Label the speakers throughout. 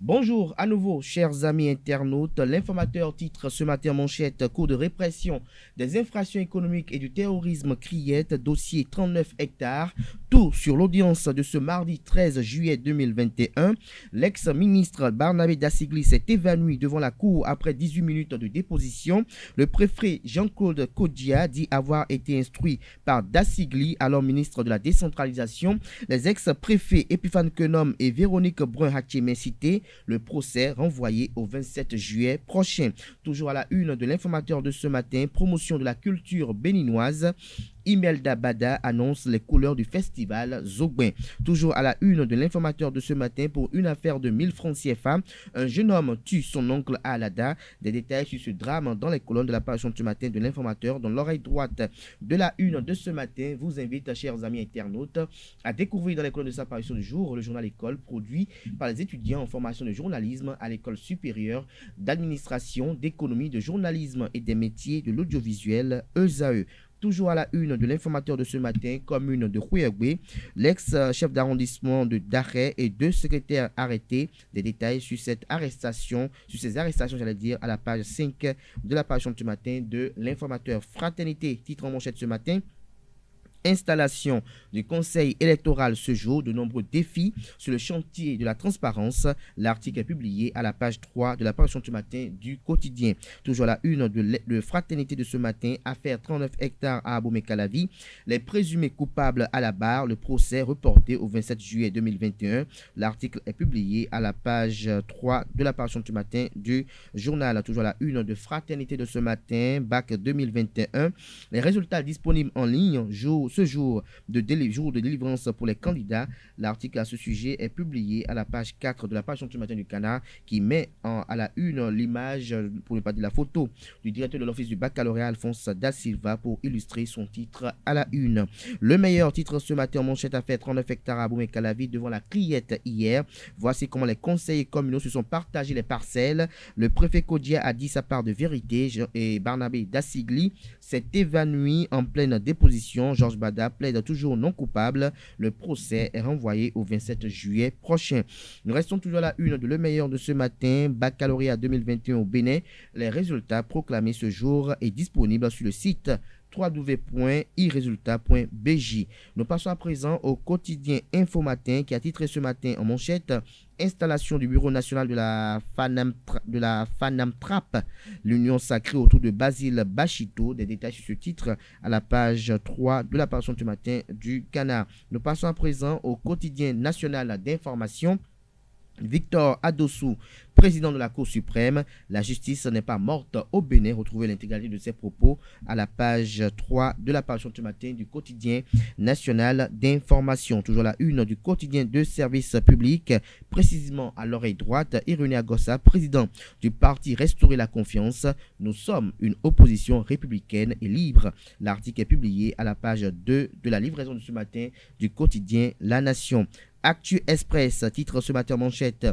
Speaker 1: Bonjour à nouveau, chers amis internautes. L'informateur titre ce matin en manchette: cours de répression des infractions économiques et du terrorisme criette, dossier 39 hectares. Tout sur l'audience de ce mardi 13 juillet 2021. L'ex-ministre Barnabé Dassigli s'est évanoui devant la cour après 18 minutes de déposition. Le préfet Jean-Claude Kodia dit avoir été instruit par Dassigli, alors ministre de la décentralisation. Les ex-préfets Epiphane Quenom et Véronique Brun-Hattiemé cités. Le procès renvoyé au 27 juillet prochain. Toujours à la une de l'informateur de ce matin, promotion de la culture béninoise. Imelda Bada annonce les couleurs du festival Zogbin. Toujours à la une de l'informateur de ce matin, pour une affaire de 1000 francs CFA, un jeune homme tue son oncle à Alada. Des détails sur ce drame dans les colonnes de la page de ce matin de l'informateur. Dans l'oreille droite de la une de ce matin, vous invite, chers amis internautes, à découvrir dans les colonnes de sa parution du jour le journal École, produit par les étudiants en formation de journalisme à l'École supérieure d'administration, d'économie, de journalisme et des métiers de l'audiovisuel ESAE. Toujours à la une de l'informateur de ce matin, commune de Rouergue, l'ex-chef d'arrondissement de Daré et 2 secrétaires arrêtés. Des détails sur cette arrestation, à la page 5 de la page de ce matin de l'informateur. Fraternité, titre en manchette ce matin. Installation du conseil électoral ce jour, de nombreux défis sur le chantier de la transparence. L'article est publié à la page 3 de la parution ce matin du quotidien. Toujours à la une de Fraternité de ce matin, affaire 39 hectares à Abomey-Calavi. Les présumés coupables à la barre, le procès reporté au 27 juillet 2021. L'article est publié à la page 3 de la parution ce matin du journal. Toujours à la une de Fraternité de ce matin, bac 2021. Les résultats disponibles en ligne, ce jour de délivrance pour les candidats. L'article à ce sujet est publié à la page 4 de la page du matin du Canard, qui met à la une l'image, pour ne pas dire la photo, du directeur de l'office du baccalauréat Alphonse Da Silva pour illustrer son titre à la une. Le meilleur titre ce matin en manchette: affaire 39 hectares à Abomey-Calavi devant la criette hier. Voici comment les conseillers communaux se sont partagés les parcelles. Le préfet Kodia a dit sa part de vérité et Barnabé Dassigli s'est évanoui en pleine déposition. Georges Bada plaide toujours non coupable. Le procès est renvoyé au 27 juillet prochain. Nous restons toujours à la une de Le Meilleur de ce matin. Baccalauréat 2021 au Bénin. Les résultats proclamés ce jour est disponibles sur le site www.iresultat.bj. Nous passons à présent au quotidien Info Matin qui a titré ce matin en manchette: installation du bureau national de la FANAMTRAP, l'union sacrée autour de Basile Bachito. Des détails sur ce titre à la page 3 de la parution du matin du Canard. Nous passons à présent au quotidien national d'information. Victor Adossou, président de la Cour suprême: la justice n'est pas morte au Bénin. Retrouvez l'intégralité de ses propos à la page 3 de la parution ce matin du quotidien national d'information. Toujours la une du quotidien de service public, précisément à l'oreille droite, Irénée Agossa, président du parti Restaurer la confiance: nous sommes une opposition républicaine et libre. L'article est publié à la page 2 de la livraison de ce matin du quotidien La Nation. Actu Express, titre ce matin manchette: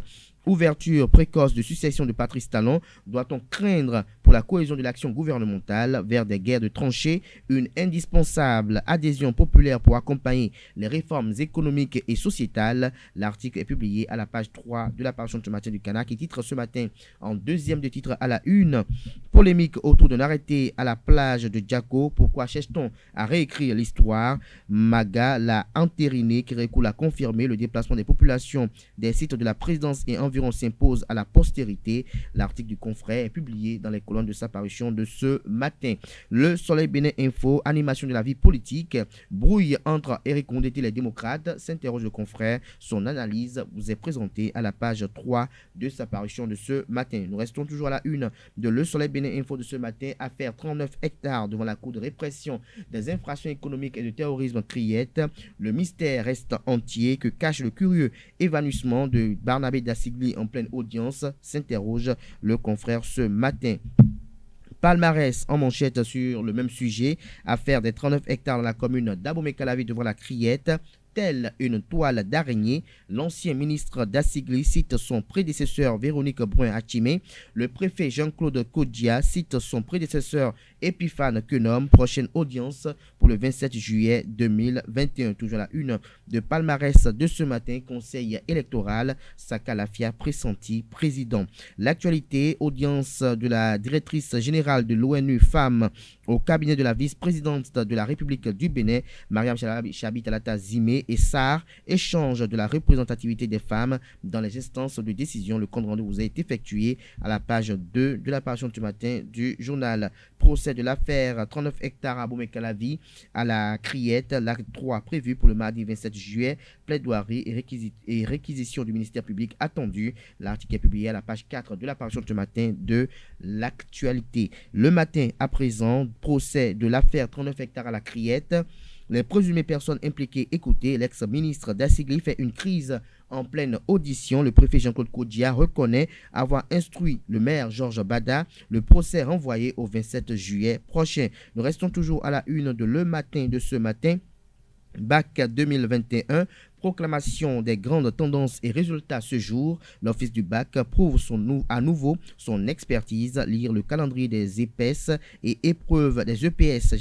Speaker 1: ouverture précoce de succession de Patrice Talon. Doit-on craindre pour la cohésion de l'action gouvernementale vers des guerres de tranchées? Une indispensable adhésion populaire pour accompagner les réformes économiques et sociétales. L'article est publié à la page 3 de la parution de ce matin du Canard, qui titre ce matin en deuxième de titre à la une: polémique autour d'un arrêté à la plage de Djako. Pourquoi cherche-t-on à réécrire l'histoire? Maga l'a entériné, qui recoule à confirmer le déplacement des populations des sites de la présidence et environ s'impose à la postérité. L'article du confrère est publié dans les colonnes de sa parution de ce matin. Le Soleil Bénin Info, animation de la vie politique, brouille entre Éric Condé et les démocrates, s'interroge le confrère. Son analyse vous est présentée à la page 3 de sa parution de ce matin. Nous restons toujours à la une de Le Soleil Bénin Info de ce matin. Affaire 39 hectares devant la Cour de répression des infractions économiques et de terrorisme criette. Le mystère reste entier que cache le curieux évanouissement de Barnabé Dassigli en pleine audience, s'interroge le confrère ce matin. Palmarès en manchette sur le même sujet. Affaire des 39 hectares dans la commune d'Abomey-Calavi devant la criette. Telle une toile d'araignée, l'ancien ministre Dassigli cite son prédécesseur Véronique Brun-Hattiemé. Le préfet Jean-Claude Kodia cite son prédécesseur Epiphane Quenom, prochaine audience pour le 27 juillet 2021. Toujours la une de palmarès de ce matin, conseil électoral, Sakalafia pressenti président. L'actualité, audience de la directrice générale de l'ONU Femmes au cabinet de la vice-présidente de la République du Bénin, Mariam Chabi Talata Zimé et SAR, échange de la représentativité des femmes dans les instances de décision. Le compte rendu vous a été effectué à la page 2 de l'apparition du matin du journal. Procès de l'affaire 39 hectares à Boumé-Calavi à la Criette, l'acte 3 prévu pour le mardi 27 juillet, plaidoirie et réquisition du ministère public attendu. L'article est publié à la page 4 de l'apparition du matin de l'actualité. Le matin à présent, procès de l'affaire 39 hectares à la Criette. Les présumées personnes impliquées écoutées. L'ex-ministre d'Assigli fait une crise en pleine audition. Le préfet Jean-Claude Kodia reconnaît avoir instruit le maire Georges Bada. Le procès renvoyé au 27 juillet prochain. Nous restons toujours à la une de Le Matin de ce matin. Bac 2021, proclamation des grandes tendances et résultats ce jour. L'office du bac prouve à nouveau son expertise. Lire le calendrier des épaisses et épreuves des EPS,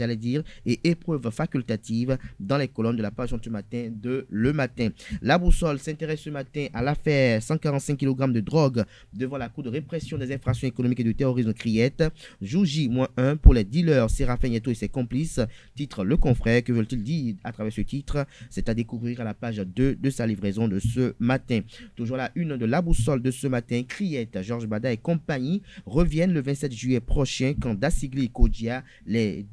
Speaker 1: et épreuves facultatives dans les colonnes de la page du matin de Le Matin. La boussole s'intéresse ce matin à l'affaire 145 kg de drogue devant la Cour de répression des infractions économiques et du terrorisme Criette. Jour J-1 pour les dealers Séraphin Nieto et ses complices. Titre Le Confrère. Que veulent-ils dire à travers ce titre? C'est à découvrir à la page 2 de sa livraison de ce matin. Toujours la une de la boussole de ce matin. Criette, Georges Bada et compagnie reviennent le 27 juillet prochain quand Dassigli et Kodia les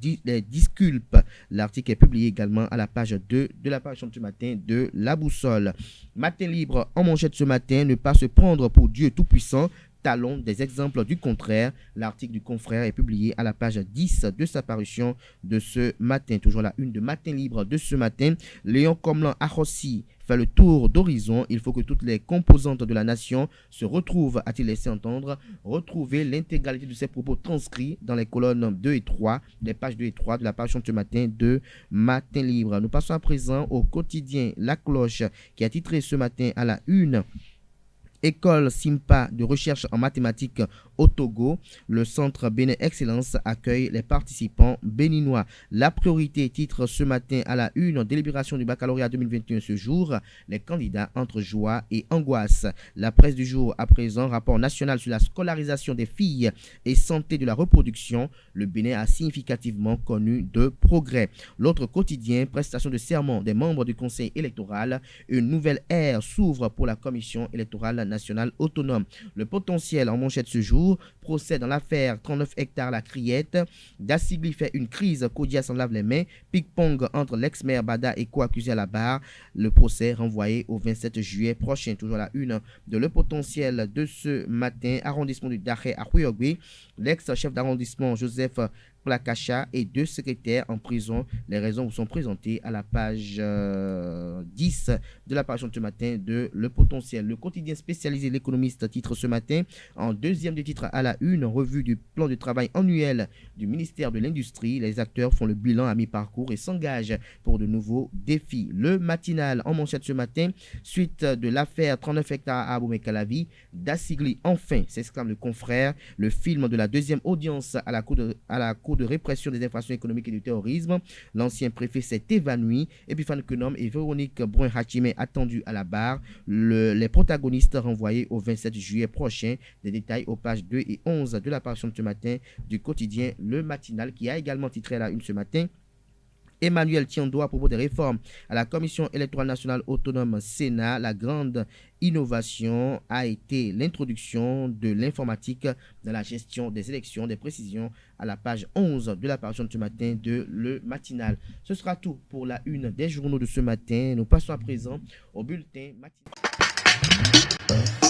Speaker 1: disculpent. L'article est publié également à la page 2 de la page du matin de la boussole. Matin libre en manchette ce matin. Ne pas se prendre pour Dieu tout-puissant. Talons des exemples du contraire. L'article du confrère est publié à la page 10 de sa parution de ce matin. Toujours la une de Matin libre de ce matin. Léon Comlan Arossi fait le tour d'horizon. Il faut que toutes les composantes de la nation se retrouvent, a-t-il laissé entendre. Retrouvez l'intégralité de ses propos transcrits dans les colonnes 2 et 3, les pages 2 et 3 de la parution de ce matin de Matin libre. Nous passons à présent au quotidien La Cloche qui a titré ce matin à la une. École Simpa de recherche en mathématiques au Togo. Le centre Bénin Excellence accueille les participants béninois. La priorité titre ce matin à la une. Délibération du baccalauréat 2021 ce jour. Les candidats entre joie et angoisse. La presse du jour à présent. Rapport national sur la scolarisation des filles et santé de la reproduction. Le Bénin a significativement connu de progrès. L'autre quotidien. Prestation de serment des membres du conseil électoral. Une nouvelle ère s'ouvre pour la commission électorale nationale autonome. Le potentiel en manchette ce jour. Procès dans l'affaire 39 hectares la Criette. Dassigli fait une crise. Kodia s'en lave les mains. Ping-pong entre l'ex-maire Bada et co-accusé à la barre. Le procès renvoyé au 27 juillet prochain. Toujours la une de Le Potentiel de ce matin. Arrondissement du Dakhé à Huyogwe. L'ex-chef d'arrondissement Joseph Plakacha et 2 secrétaires en prison. Les raisons vous sont présentées à la page 10 de la page de ce matin de Le Potentiel. Le quotidien spécialisé L'Économiste titre ce matin en deuxième des titres à la une, revue du plan de travail annuel du ministère de l'Industrie. Les acteurs font le bilan à mi-parcours et s'engagent pour de nouveaux défis. Le matinal en manchette ce matin, suite de l'affaire 39 hectares à Boumé-Calavi. Dassigli enfin, s'exclame le confrère. Le film de la deuxième audience à la Cour de répression des infractions économiques et du terrorisme. L'ancien préfet s'est évanoui. Epiphane Quenom et Véronique Brun-Hachimé attendus à la barre. Les protagonistes renvoyés au 27 juillet prochain. Des détails aux pages 2 et 11 de l'apparition de ce matin du quotidien Le Matinal qui a également titré à la une ce matin. Emmanuel Tiendo à propos des réformes à la Commission électorale nationale autonome Sénat. La grande innovation a été l'introduction de l'informatique dans la gestion des élections. Des précisions à la page 11 de l'apparition de ce matin de Le Matinal. Ce sera tout pour la une des journaux de ce matin. Nous passons à présent au bulletin matinal.